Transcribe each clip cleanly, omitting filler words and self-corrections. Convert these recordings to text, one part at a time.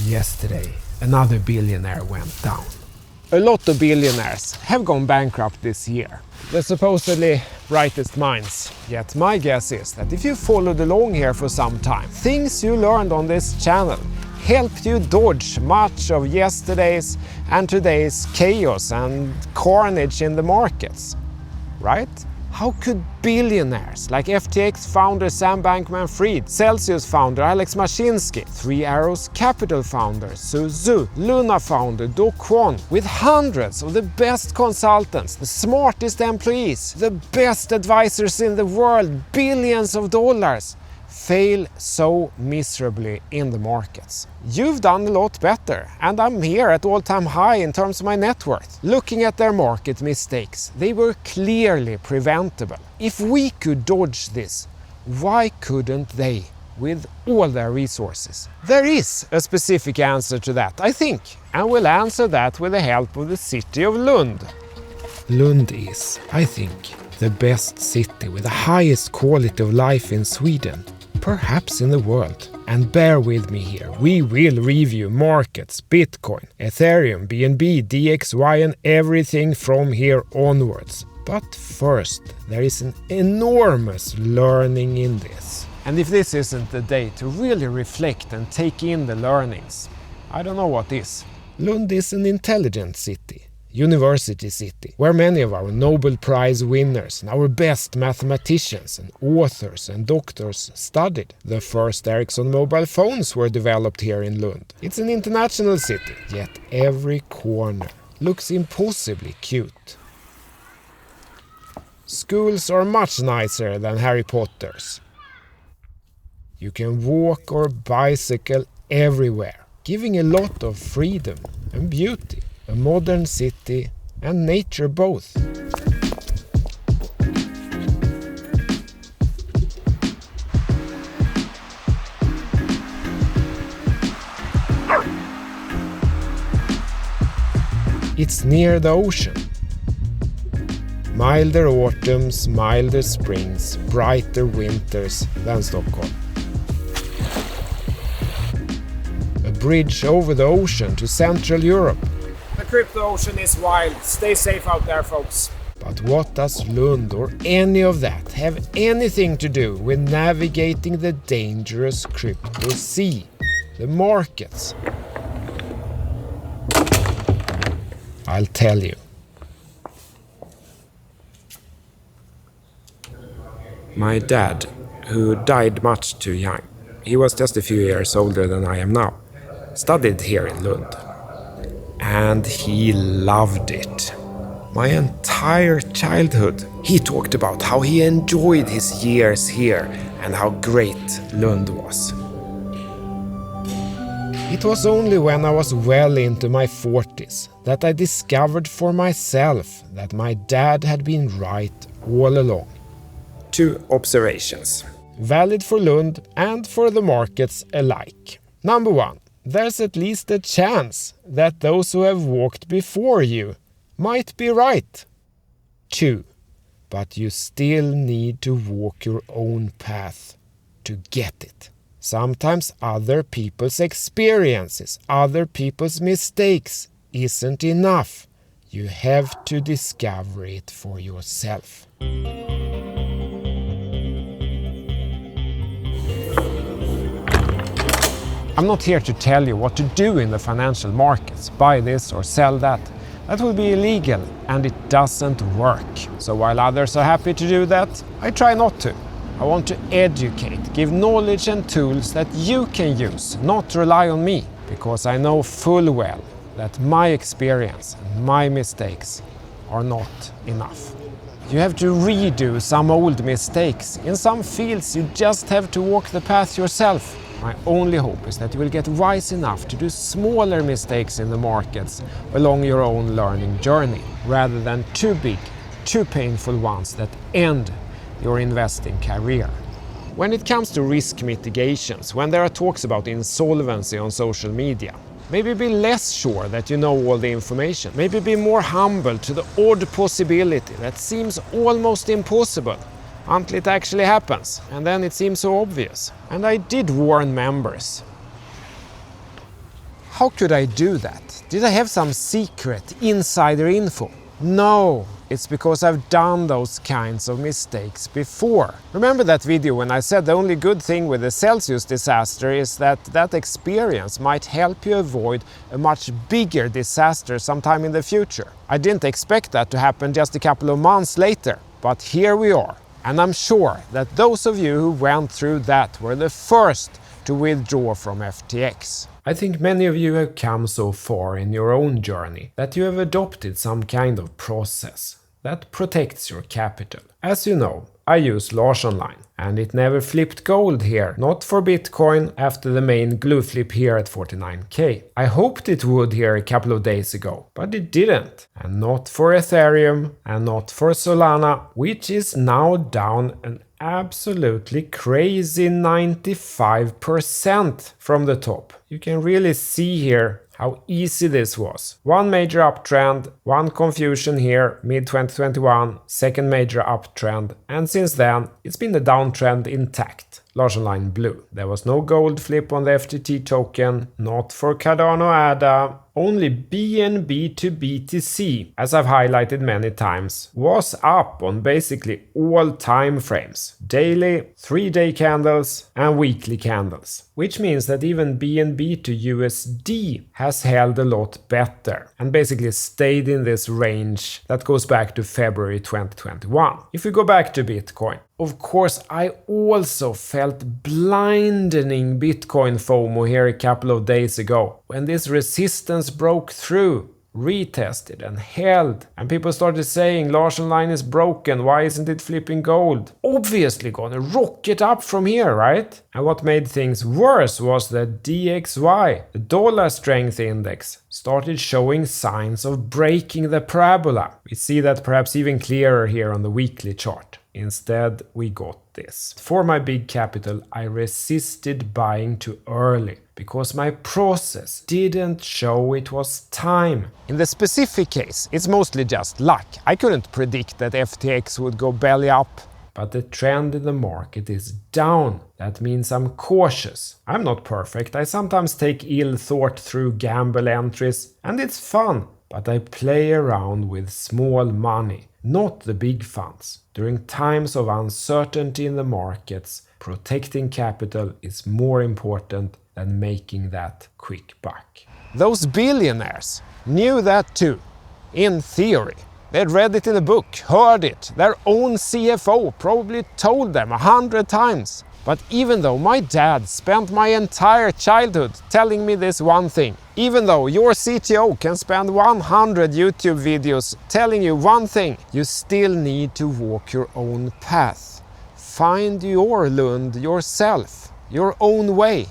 Yesterday, another billionaire went down. A lot of billionaires have gone bankrupt this year. The supposedly brightest minds. Yet my guess is that if you followed along here for some time, things you learned on this channel helped you dodge much of yesterday's and today's chaos and carnage in the markets. Right? How could billionaires like FTX founder Sam Bankman-Fried, Celsius founder Alex Mashinsky, Three Arrows Capital founder Su Zhu, Luna founder Do Kwon, with hundreds of the best consultants, the smartest employees, the best advisors in the world, billions of dollars, fail so miserably in the markets? You've done a lot better, and I'm here at all-time high in terms of my net worth. Looking at their market mistakes, they were clearly preventable. If we could dodge this, why couldn't they with all their resources? There is a specific answer to that, I think, and we'll answer that with the help of the city of Lund. Lund is, I think, the best city with the highest quality of life in Sweden, perhaps in the world. And bear with me here, we will review markets, Bitcoin, Ethereum, BNB, DXY and everything from here onwards. But first, there is an enormous learning in this. And if this isn't the day to really reflect and take in the learnings, I don't know what is. Lund is an intelligent city. University city, where many of our Nobel Prize winners and our best mathematicians and authors and doctors studied. The first Ericsson mobile phones were developed here in Lund. It's an international city, yet every corner looks impossibly cute. Schools are much nicer than Harry Potter's. You can walk or bicycle everywhere, giving a lot of freedom and beauty. A modern city and nature both. It's near the ocean. Milder autumns, milder springs, brighter winters than Stockholm. A bridge over the ocean to Central Europe. The crypto ocean is wild. Stay safe out there, folks. But what does Lund or any of that have anything to do with navigating the dangerous crypto sea? The markets? I'll tell you. My dad, who died much too young, he was just a few years older than I am now, studied here in Lund. And he loved it. My entire childhood, he talked about how he enjoyed his years here and how great Lund was. It was only when I was well into my 40s that I discovered for myself that my dad had been right all along. 2 observations, valid for Lund and for the markets alike. Number 1. There's at least a chance that those who have walked before you might be right. 2. But you still need to walk your own path to get it. Sometimes other people's experiences, other people's mistakes isn't enough. You have to discover it for yourself. I'm not here to tell you what to do in the financial markets, buy this or sell that. That would be illegal and it doesn't work. So while others are happy to do that, I try not to. I want to educate, give knowledge and tools that you can use, not rely on me, because I know full well that my experience and my mistakes are not enough. You have to redo some old mistakes. In some fields you just have to walk the path yourself. My only hope is that you will get wise enough to do smaller mistakes in the markets along your own learning journey, rather than too big, too painful ones that end your investing career. When it comes to risk mitigations, when there are talks about insolvency on social media, Maybe be less sure that you know all the information. Maybe be more humble to the odd possibility that seems almost impossible until it actually happens, and then it seems so obvious. And I did warn members. How could I do that? Did I have some secret insider info? No, it's because I've done those kinds of mistakes before. Remember that video when I said the only good thing with the Celsius disaster is that experience might help you avoid a much bigger disaster sometime in the future. I didn't expect that to happen just a couple of months later, but here we are. And I'm sure that those of you who went through that were the first to withdraw from FTX. I think many of you have come so far in your own journey that you have adopted some kind of process that protects your capital. As you know, I use Lars Online, and it never flipped gold here, not for Bitcoin after the main glue flip here at 49k. I hoped it would here a couple of days ago, but it didn't. And not for Ethereum, and not for Solana, which is now down an absolutely crazy 95% from the top. You can really see here how easy this was. One major uptrend, one confusion here, mid-2021, second major uptrend, and since then it's been a downtrend intact. Lars Online blue. There was no gold flip on the FTT token, not for Cardano ADA, only BNB to BTC, as I've highlighted many times, was up on basically all time frames. Daily, 3-day candles and weekly candles. Which means that even BNB to USD has held a lot better and basically stayed in this range that goes back to February 2021. If we go back to Bitcoin, of course, I also felt blinding Bitcoin FOMO here a couple of days ago when this resistance broke through, retested and held, and people started saying Lars Online is broken, why isn't it flipping gold? Obviously gonna rocket up from here, right? And what made things worse was that DXY, the dollar strength index, started showing signs of breaking the parabola. We see that perhaps even clearer here on the weekly chart. Instead, we got this. For my big capital, I resisted buying too early because my process didn't show it was time. In the specific case, it's mostly just luck. I couldn't predict that FTX would go belly up. But the trend in the market is down. That means I'm cautious. I'm not perfect. I sometimes take ill thought through gamble entries, and it's fun. But I play around with small money, not the big funds. During times of uncertainty in the markets, protecting capital is more important than making that quick buck. Those billionaires knew that too, in theory. They'd read it in a book, heard it, their own CFO probably told them 100 times. But even though my dad spent my entire childhood telling me this one thing, even though your CTO can spend 100 YouTube videos telling you one thing, you still need to walk your own path. Find your Lund yourself, your own way.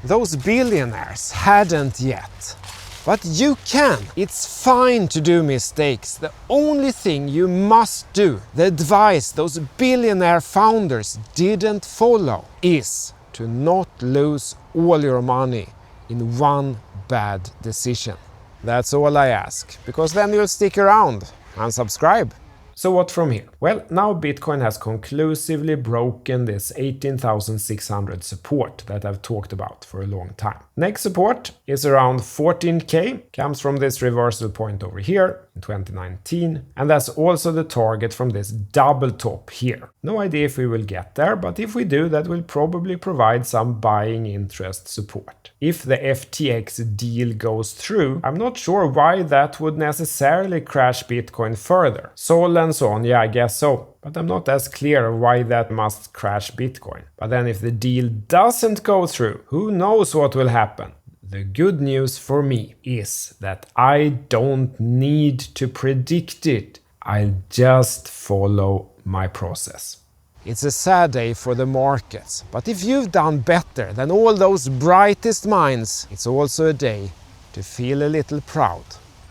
Those billionaires hadn't yet. But you can. It's fine to do mistakes. The only thing you must do, the advice those billionaire founders didn't follow, is to not lose all your money in one bad decision. That's all I ask, because then you'll stick around and subscribe. So what from here? Well, now Bitcoin has conclusively broken this 18,600 support that I've talked about for a long time. Next support is around 14k, comes from this reversal point over here in 2019, and that's also the target from this double top here. No idea if we will get there, but if we do, that will probably provide some buying interest support. If the FTX deal goes through, I'm not sure why that would necessarily crash Bitcoin further. SOL and so on, yeah, I guess so. But I'm not as clear why that must crash Bitcoin. But then if the deal doesn't go through, who knows what will happen? The good news for me is that I don't need to predict it. I'll just follow my process. It's a sad day for the markets, but if you've done better than all those brightest minds, it's also a day to feel a little proud.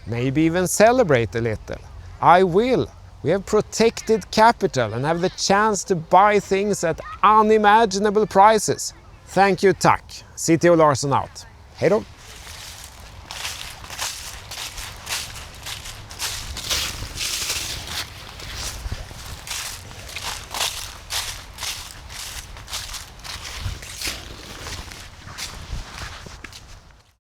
Maybe even celebrate a little. I will. We have protected capital and have the chance to buy things at unimaginable prices. Thank you, tack. CTO Larsson out. Hej då!